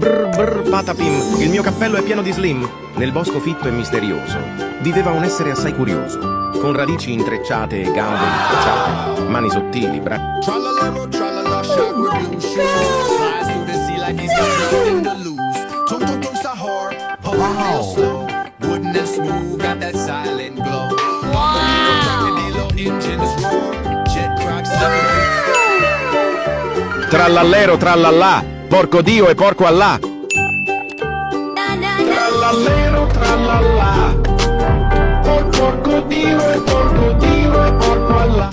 brr brr patapim, il mio cappello è pieno di slim. Nel bosco fitto e misterioso viveva un essere assai curioso, con radici intrecciate e gambe intrecciate, mani sottili, Tralala, tralala, shot with blue shoes. Flies through the sea like he's got nothing to lose. Tum tum tum sahur, puffin' real slow. Wooden and smooth, got that silent glow. Crocodile engines roar. Jet crocs Trallallero trallallà, porco Dio e porco Allah. Trallallero trallallà, porco Dio e porco Allah.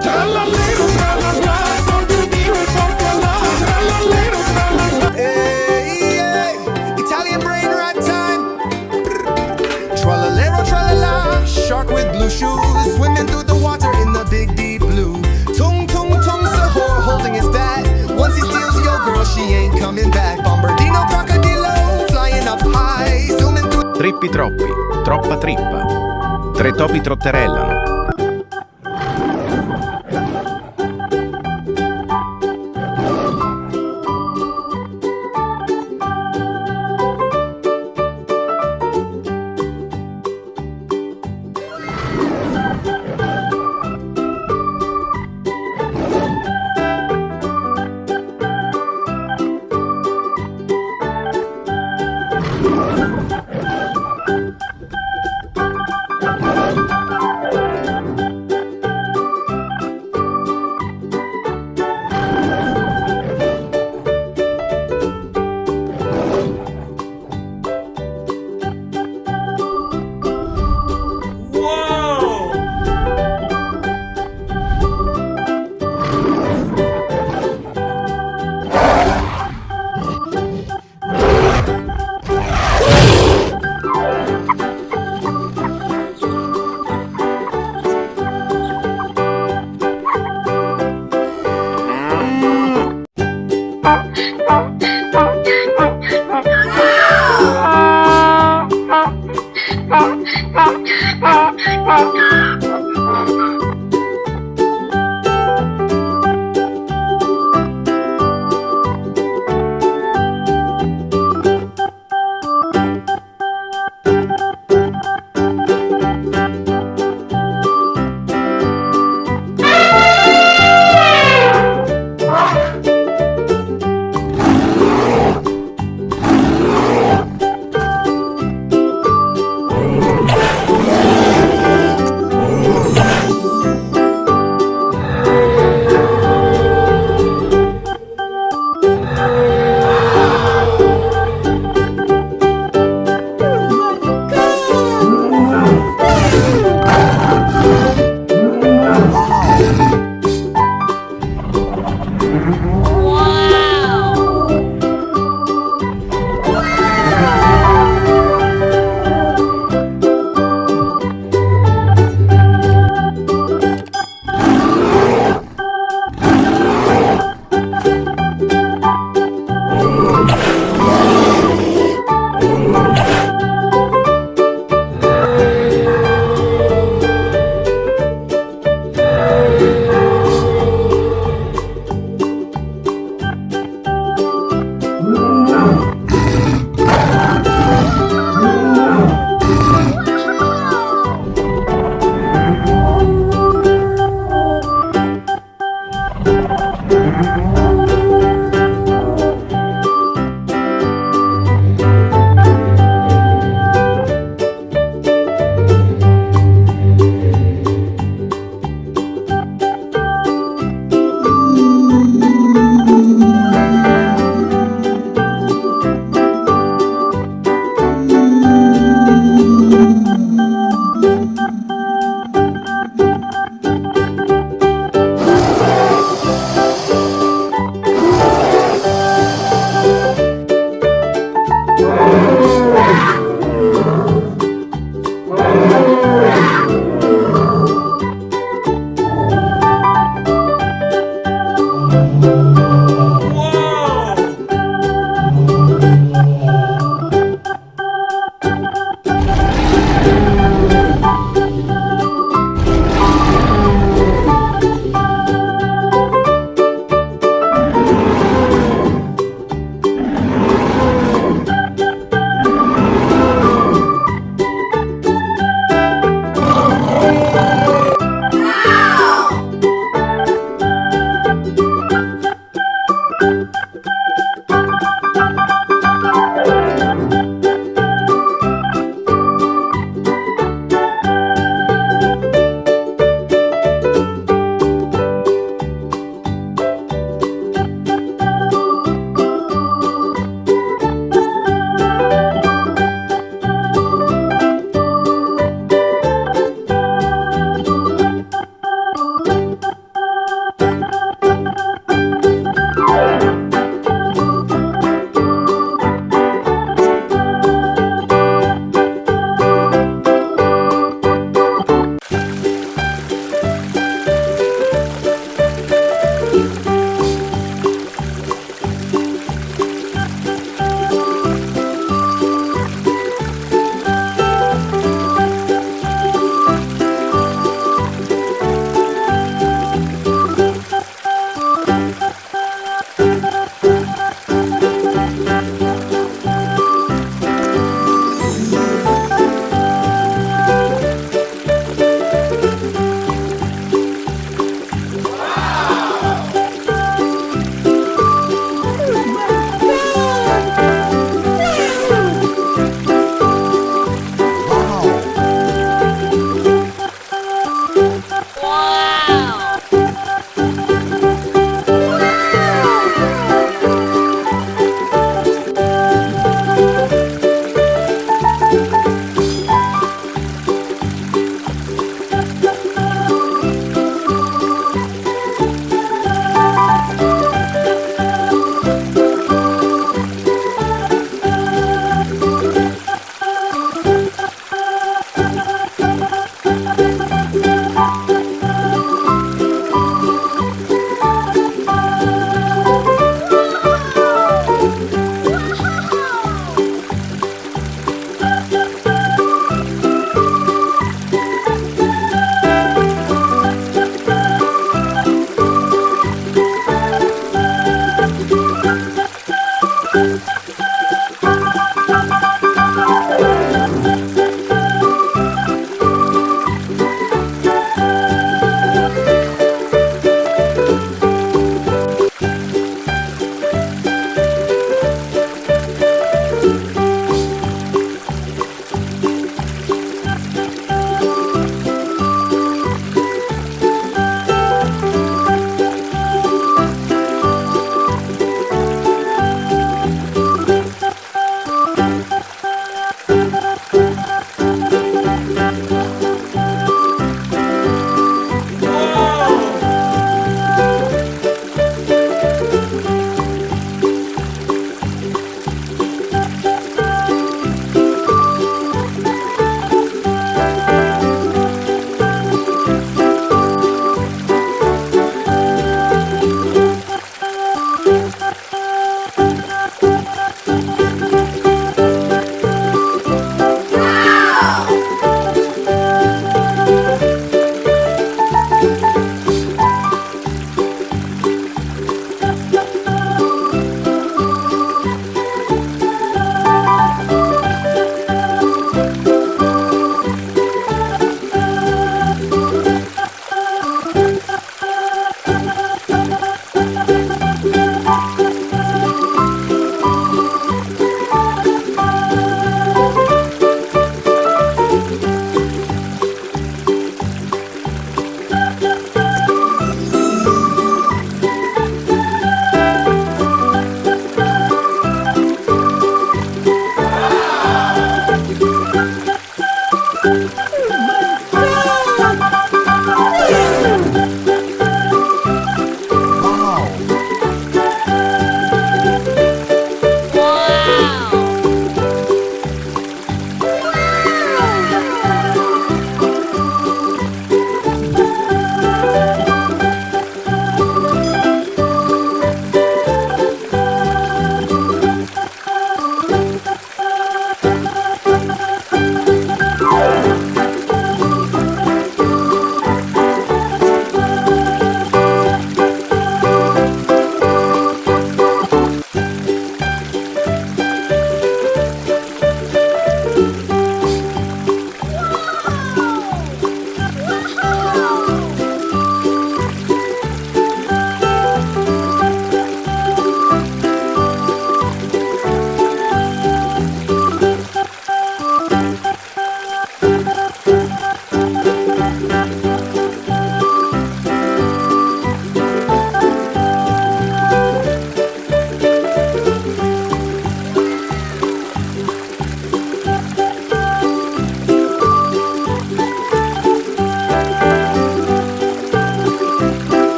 Trallallero trallallà, porco Dio e porco Allah. Trallallero trallallà. Hey, hey, Italian brain rat time. Tralalero tralala, shark with blue shoes, swimming through the water in the big deep blue. Tung tung tung sahur, holding his bat. Once he steals your girl, she ain't coming back. Bombardino crocodilo, flying up high, zooming through. Trippi troppi, troppa trippa. Tre topi trotterellano.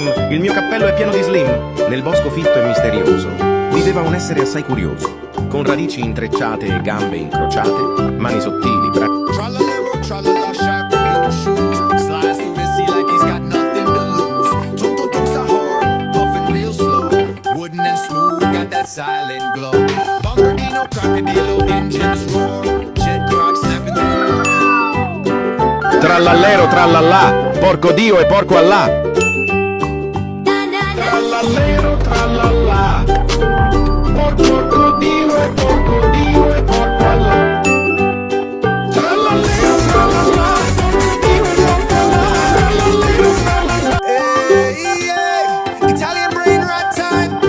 Slim, il mio cappello è pieno di Slim. Nel bosco fitto e misterioso viveva un essere assai curioso, con radici intrecciate e gambe incrociate, mani sottili, Tra-la-lero, tra-la-la, shark with blue shoes. Slides through the sea like he's got nothing to lose. Tung tung tung sahur, puffing real slow. Wooden and smooth, got that silent glow. Bombardino, crocodilo, engines roar. Jet croc snapping through. Trallallero, trallallà, porco Dio e porco Allah. Trallallero, trallallà, porco Dio e porco Dio e porco Allah. Trallallero, trallallà, porco Dio e porco Allah. Trallallero, trallallà. Hey, hey, Italian brain rat time.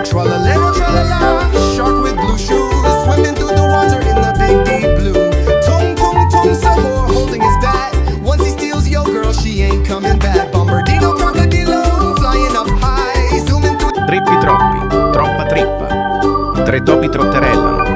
Tra-la-lero, tra-la-la, shark with blue shoes. Swimming through the water in the big deep blue. Tung tung tung sahur, holding his bat. Once he steals your girl, she ain't coming back. Bombardino, crocodilo, flying up high. Zooming through. Trippi troppi, troppa trippa. Tre topi trotterellano.